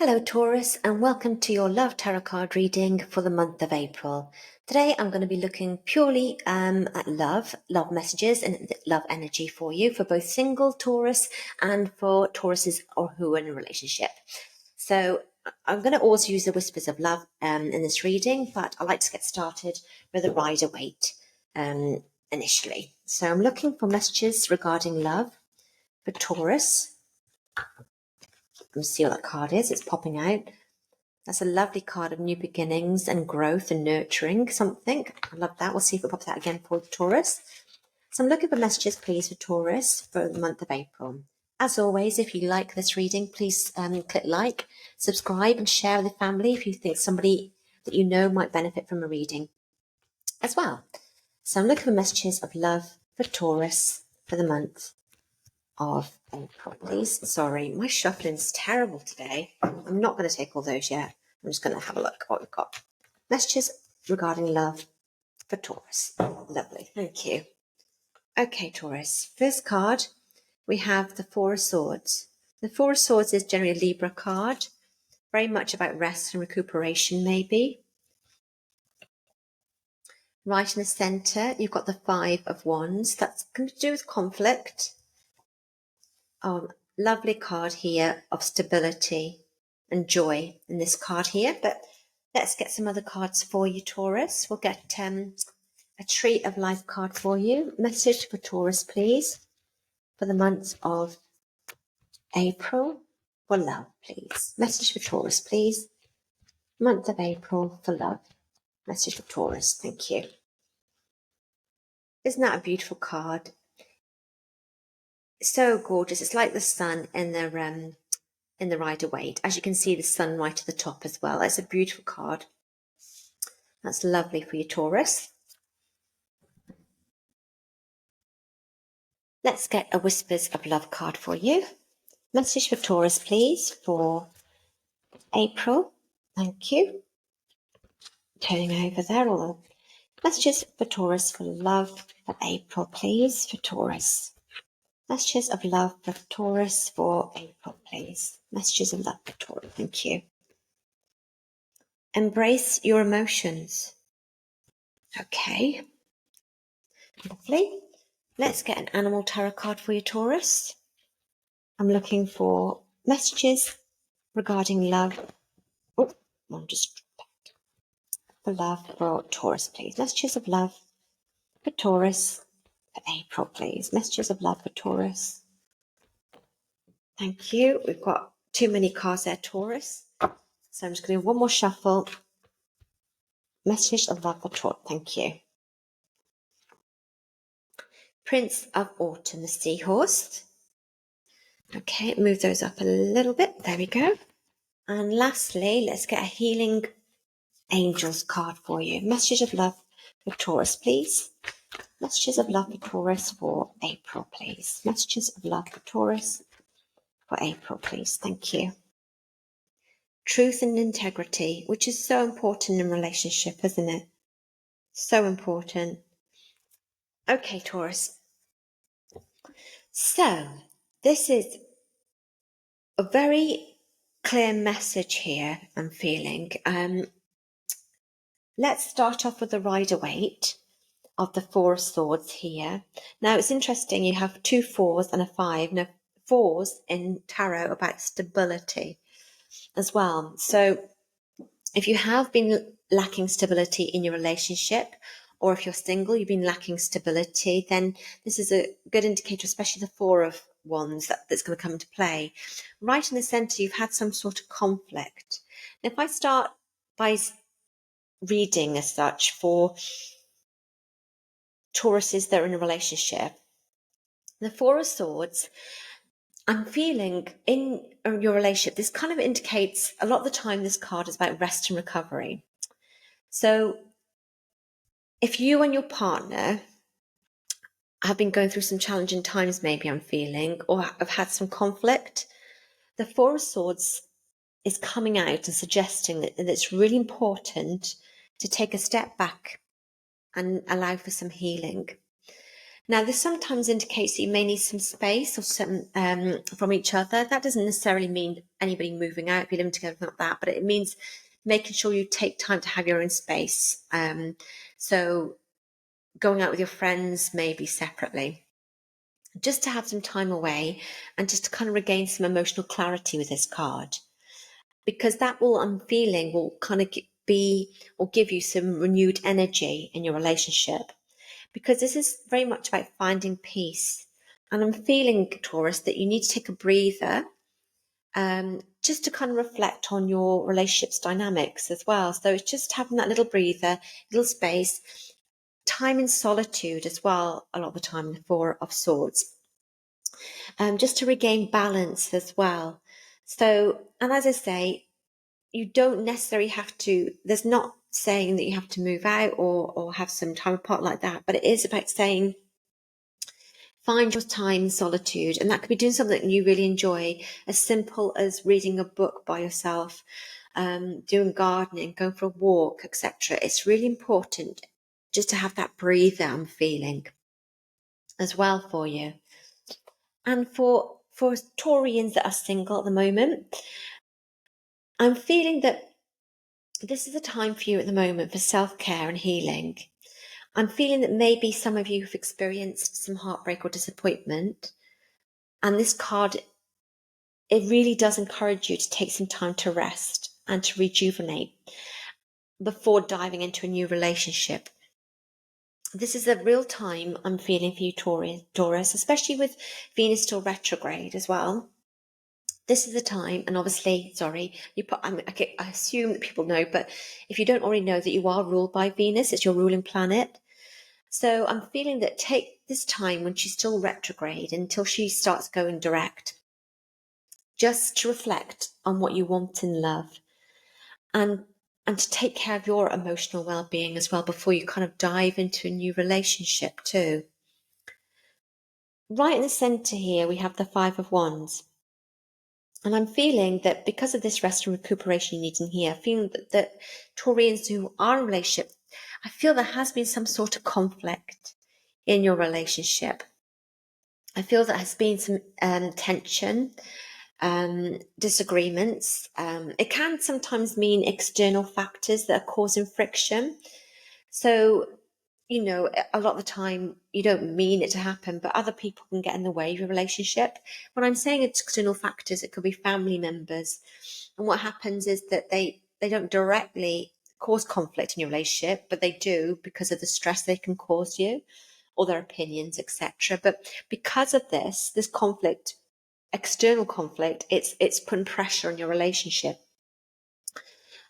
Hello Taurus, and welcome to your Love Tarot card reading for the month of April. Today I'm going to be looking purely at love messages and love energy for you, for both single Taurus and for Tauruses or who are in a relationship. So I'm going to also use the whispers of love in this reading, but I like to get started with a Rider-Waite initially. So I'm looking for messages regarding love for Taurus. Let's see what that card is. It's popping out. That's a lovely card of new beginnings and growth and nurturing something. I love that. We'll see if it pops out again for Taurus. So I'm looking for messages, please, for Taurus for the month of April. As always, if you like this reading, please click like, subscribe, and share with the family if you think somebody that you know might benefit from a reading as well. So I'm looking for messages of love for Taurus for the month of April, please. Sorry, my shuffling's terrible today. I'm not going to take all those yet. I'm just going to have a look at what we've got. Messages regarding love for Taurus. Lovely, thank you. Okay, Taurus. First card, we have the Four of Swords. The Four of Swords is generally a Libra card, very much about rest and recuperation, maybe. Right in the centre, you've got the Five of Wands. That's going to do with conflict. Lovely card here of stability and joy in this card here. But let's get some other cards for you, Taurus. We'll get a Tree of Life card for you. Message for Taurus, please, for the month of April for love, please. Message for Taurus, please. Month of April for love. Message for Taurus. Thank you. Isn't that a beautiful card? So gorgeous. It's like the sun in the Rider-Waite. As you can see, the sun right at the top as well. It's a beautiful card. That's lovely for you, Taurus. Let's get a Whispers of Love card for you. Message for Taurus, please, for April. Thank you. Turning over there, all the messages for Taurus for love for April, please, for Taurus. Messages of love for Taurus for April, please. Messages of love for Taurus. Thank you. Embrace your emotions. Okay. Lovely. Let's get an animal tarot card for you, Taurus. I'm looking for messages regarding love. Oh, I'm just for love for Taurus, please. Messages of love for Taurus for April, please. Messages of love for Taurus. Thank you. We've got too many cards there, Taurus. So I'm just going to do one more shuffle. Message of love for Taurus. Thank you. Prince of Autumn, the Seahorse. Okay, move those up a little bit. There we go. And lastly, let's get a Healing Angels card for you. Messages of love for Taurus, please. Messages of love for Taurus for April, please. Messages of love for Taurus for April, please. Thank you. Truth and integrity, which is so important in relationship, isn't it? So important. Okay, Taurus. So, this is a very clear message here, I'm feeling. Let's start off with the Rider-Waite of the Four of Swords here. Now, it's interesting, you have two fours and a five. Now, fours in tarot about stability as well. So, if you have been lacking stability in your relationship, or if you're single, you've been lacking stability, then this is a good indicator, especially the Four of Wands, that's going to come into play. Right in the centre, you've had some sort of conflict. Now, if I start by reading as such for Tauruses that are in a relationship, the Four of Swords, I'm feeling in your relationship, this kind of indicates a lot of the time this card is about rest and recovery. So if you and your partner have been going through some challenging times, maybe I'm feeling, or have had some conflict, the Four of Swords is coming out and suggesting that it's really important to take a step back and allow for some healing. Now, this sometimes indicates that you may need some space or some from each other. That doesn't necessarily mean anybody moving out, if you're living together, not that, but it means making sure you take time to have your own space. So going out with your friends, maybe separately, just to have some time away and just to kind of regain some emotional clarity with this card. Because that will, I'm feeling, will kind of be or give you some renewed energy in your relationship. Because this is very much about finding peace. And I'm feeling, Taurus, that you need to take a breather just to kind of reflect on your relationship's dynamics as well. So it's just having that little breather, little space, time in solitude as well, a lot of the time, the Four of Swords, just to regain balance as well. So, and as I say, you don't necessarily have to, there's not saying that you have to move out or have some time apart like that, but it is about saying, find your time in solitude. And that could be doing something you really enjoy, as simple as reading a book by yourself, doing gardening, going for a walk, etc. It's really important just to have that breather, I'm feeling, as well for you. And for Taurians that are single at the moment, I'm feeling that this is a time for you at the moment for self-care and healing. I'm feeling that maybe some of you have experienced some heartbreak or disappointment. And this card, it really does encourage you to take some time to rest and to rejuvenate before diving into a new relationship. This is a real time, I'm feeling, for you, Taurus, especially with Venus still retrograde as well. This is the time, and obviously, sorry, I assume that people know, but if you don't already know that you are ruled by Venus, it's your ruling planet. So I'm feeling that take this time when she's still retrograde until she starts going direct, just to reflect on what you want in love and to take care of your emotional well-being as well before you kind of dive into a new relationship too. Right in the center here, we have the Five of Wands. And I'm feeling that because of this rest and recuperation you need in here, feeling that Taurians who are in a relationship, I feel there has been some sort of conflict in your relationship. I feel there has been some tension, disagreements. It can sometimes mean external factors that are causing friction. So, you know, a lot of the time you don't mean it to happen, but other people can get in the way of your relationship. When I'm saying it's external factors, it could be family members. And what happens is that they don't directly cause conflict in your relationship, but they do because of the stress they can cause you or their opinions, etc. But because of this conflict, external conflict, it's putting pressure on your relationship.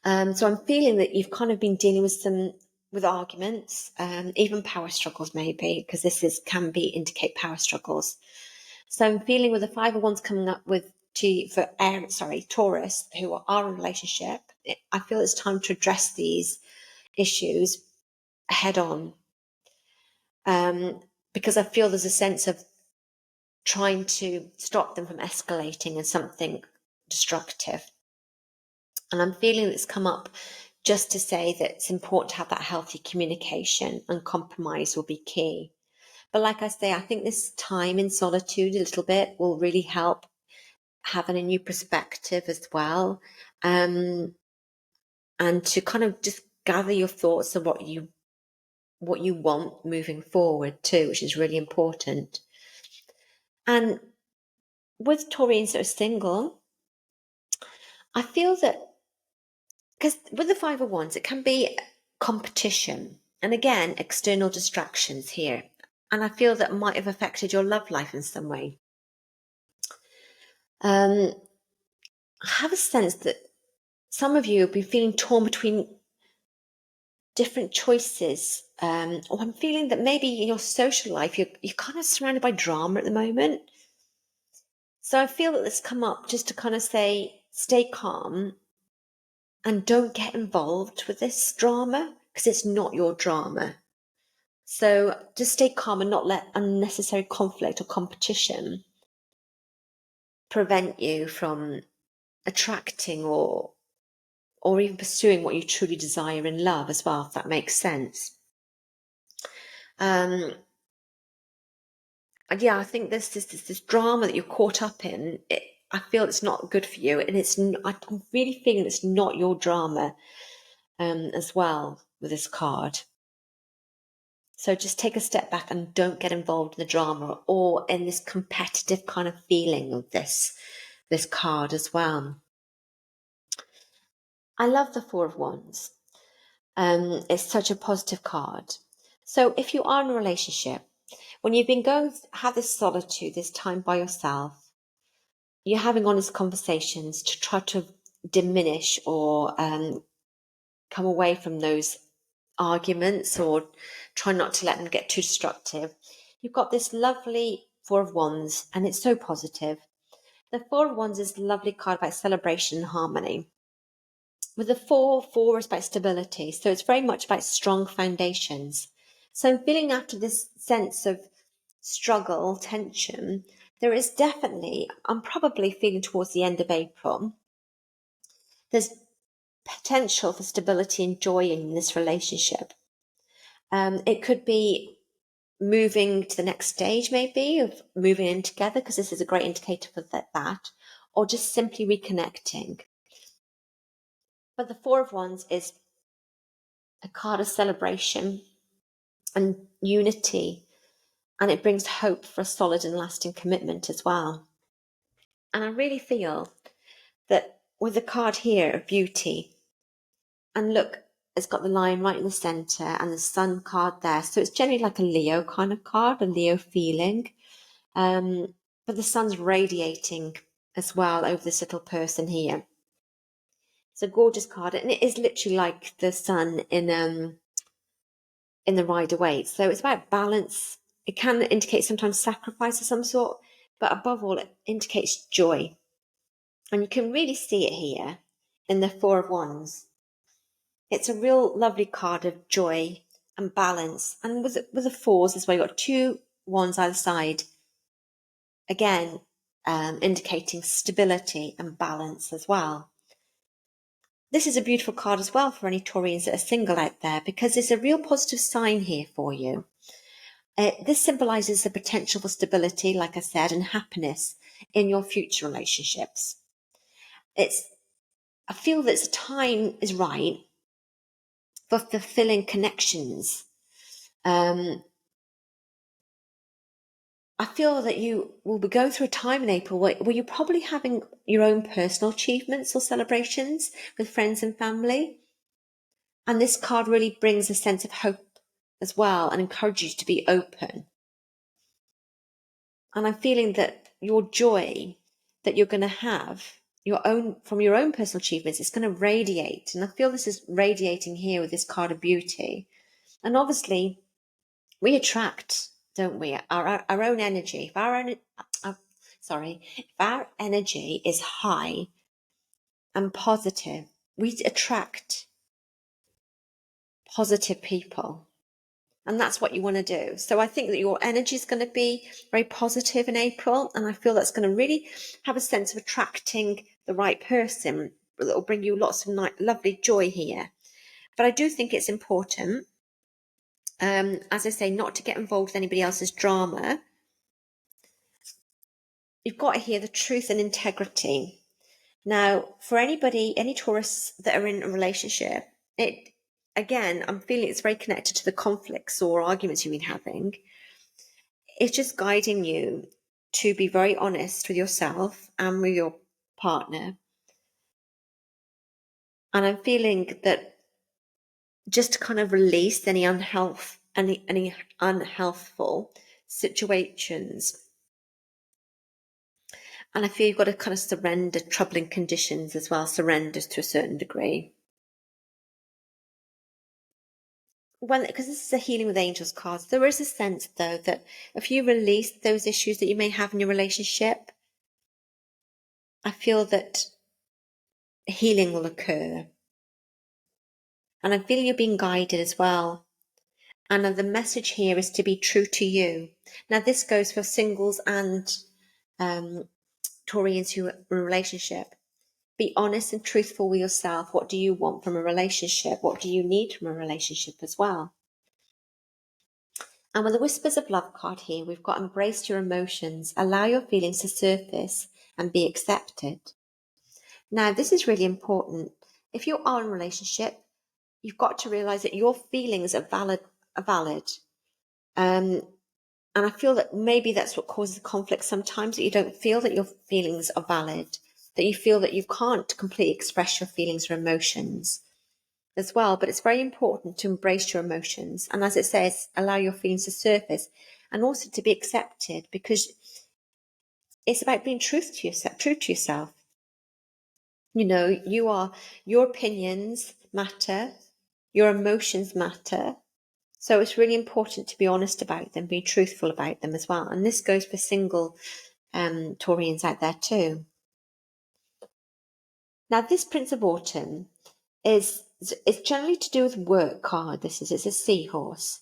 So I'm feeling that you've kind of been dealing with arguments, even power struggles maybe, because can indicate power struggles. So I'm feeling with the Five of Wands coming up Taurus, who are in a relationship, I feel it's time to address these issues head on. Because I feel there's a sense of trying to stop them from escalating in something destructive. And I'm feeling it's come up just to say that it's important to have that healthy communication, and compromise will be key. But like I say, I think this time in solitude a little bit will really help having a new perspective as well. And to kind of just gather your thoughts of what you want moving forward too, which is really important. And with Taurians that are single, I feel that because with the Five of Wands, it can be competition and again, external distractions here. And I feel that might have affected your love life in some way. I have a sense that some of you have been feeling torn between different choices. Or I'm feeling that maybe in your social life, you're kind of surrounded by drama at the moment. So I feel that this come up just to kind of say, stay calm and don't get involved with this drama because it's not your drama. So just stay calm and not let unnecessary conflict or competition prevent you from attracting or even pursuing what you truly desire in love as well, if that makes sense. yeah, I think this drama that you're caught up in. I feel it's not good for you, and I'm really feeling it's not your drama as well with this card. So just take a step back and don't get involved in the drama or in this competitive kind of feeling of this card as well. I love the Four of Wands. It's such a positive card. So if you are in a relationship, when you've been have this solitude, this time by yourself, you're having honest conversations to try to diminish or come away from those arguments or try not to let them get too destructive. You've got this lovely Four of Wands, and it's so positive. The Four of Wands is a lovely card about celebration and harmony. With the four is about stability, so it's very much about strong foundations. So I'm feeling after this sense of struggle, tension, there is definitely, I'm probably feeling towards the end of April, there's potential for stability and joy in this relationship. It could be moving to the next stage, maybe, of moving in together, because this is a great indicator for that, or just simply reconnecting. But the Four of Wands is a card of celebration and unity, and it brings hope for a solid and lasting commitment as well. And I really feel that with the card here of beauty, and look, it's got the lion right in the center and the sun card there. So it's generally like a Leo kind of card, a Leo feeling. But the sun's radiating as well over this little person here. It's a gorgeous card, and it is literally like the sun in the Rider-Waite. So it's about balance. It can indicate sometimes sacrifice of some sort, but above all, it indicates joy. And you can really see it here in the Four of Wands. It's a real lovely card of joy and balance. And with the fours as well, you've got two wands either side. Again, indicating stability and balance as well. This is a beautiful card as well for any Taurians that are single out there, because it's a real positive sign here for you. This symbolises the potential for stability, like I said, and happiness in your future relationships. I feel that the time is right for fulfilling connections. I feel that you will be going through a time in April where you're probably having your own personal achievements or celebrations with friends and family. And this card really brings a sense of hope as well and encourages you to be open. And I'm feeling that your joy that you're going to have from your own personal achievements, it's going to radiate. And I feel this is radiating here with this card of beauty. And obviously, we attract, don't we, our own energy. If our energy is high and positive, we attract positive people. And that's what you want to do. So I think that your energy is going to be very positive in April. And I feel that's going to really have a sense of attracting the right person that will bring you lots of lovely joy here. But I do think it's important, as I say, not to get involved with anybody else's drama. You've got here the truth and integrity. Now, for any Taurus that are in a relationship, I'm feeling it's very connected to the conflicts or arguments you've been having. It's just guiding you to be very honest with yourself and with your partner. And I'm feeling that just to kind of release any unhealthful situations. And I feel you've got to kind of surrender troubling conditions as well, surrenders to a certain degree. Because this is a healing with angels card, there is a sense though that if you release those issues that you may have in your relationship, I feel that healing will occur. And I'm feeling you're being guided as well. And the message here is to be true to you. Now this goes for singles and Taurians who are in a relationship. Be honest and truthful with yourself. What do you want from a relationship? What do you need from a relationship as well? And with the Whispers of Love card here, we've got embrace your emotions, allow your feelings to surface and be accepted. Now, this is really important. If you are in a relationship, you've got to realize that your feelings are valid. And I feel that maybe that's what causes the conflict sometimes, that you don't feel that your feelings are valid, that you feel that you can't completely express your feelings or emotions as well. But it's very important to embrace your emotions. And as it says, allow your feelings to surface and also to be accepted, because it's about being true to yourself. You know, your opinions matter, your emotions matter. So it's really important to be honest about them, be truthful about them as well. And this goes for single Taurians out there too. Now, this Prince of Autumn is generally to do with work card. It's a seahorse.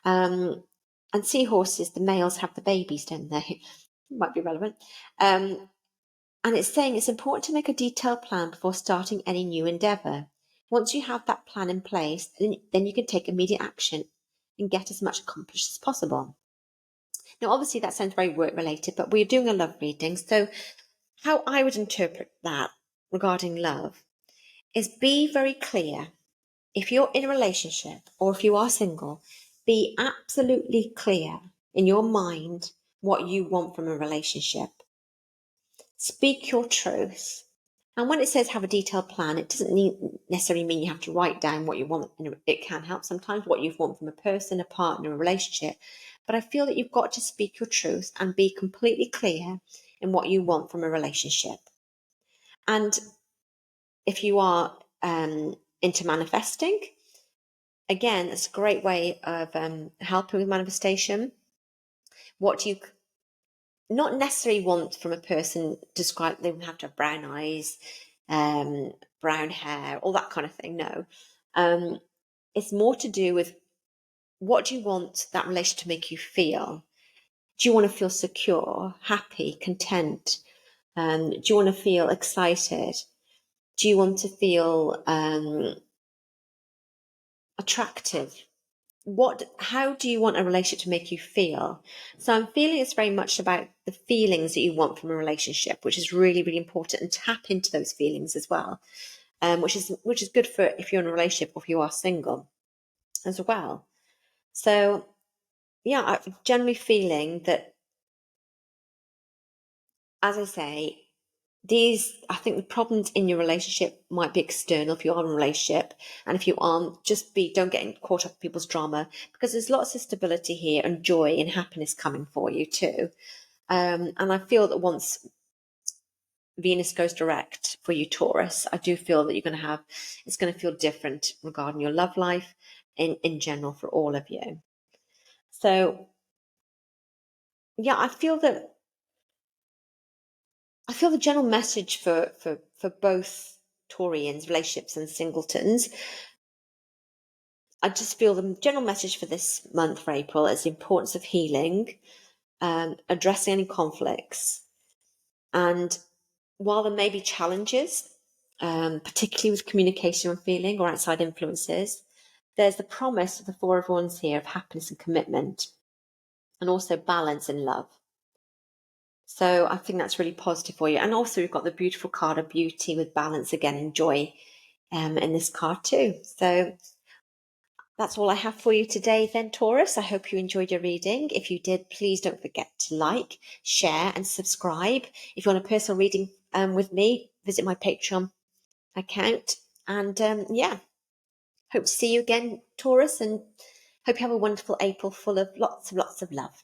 And seahorses, the males have the babies, don't they? Might be relevant. And it's saying it's important to make a detailed plan before starting any new endeavour. Once you have that plan in place, then you can take immediate action and get as much accomplished as possible. Now, obviously, that sounds very work related, but we're doing a love reading. So, how I would interpret that regarding love is be very clear. If you're in a relationship or if you are single, be absolutely clear in your mind what you want from a relationship. Speak your truth. And when it says have a detailed plan, it doesn't necessarily mean you have to write down what you want. It can help sometimes what you want from a person, a partner, a relationship. But I feel that you've got to speak your truth and be completely clear in what you want from a relationship. And if you are into manifesting, again, it's a great way of helping with manifestation. What do you not necessarily want from a person? Describe, they don't have to have brown eyes, brown hair, all that kind of thing. No. It's more to do with what do you want that relationship to make you feel? Do you want to feel secure, happy, content? Do you want to feel excited? Do you want to feel attractive? How do you want a relationship to make you feel? So I'm feeling it's very much about the feelings that you want from a relationship, which is really, really important, and tap into those feelings as well, which is good for if you're in a relationship or if you are single as well. So yeah, I'm generally feeling that, as I say, I think the problems in your relationship might be external if you are in a relationship, and if you aren't, don't get caught up in people's drama, because there's lots of stability here and joy and happiness coming for you too. And I feel that once Venus goes direct for you, Taurus, I do feel that it's going to feel different regarding your love life in general for all of you. So yeah, I feel the general message for both Taurians, relationships and singletons. I just feel the general message for this month, for April, is the importance of healing, addressing any conflicts. And while there may be challenges, particularly with communication and feeling or outside influences, there's the promise of the Four of Wands here of happiness and commitment, and also balance and love. So I think that's really positive for you. And also we've got the beautiful card of beauty with balance again and joy in this card too. So that's all I have for you today then, Taurus. I hope you enjoyed your reading. If you did, please don't forget to like, share and subscribe. If you want a personal reading with me, visit my Patreon account. And hope to see you again, Taurus, and hope you have a wonderful April full of lots of love.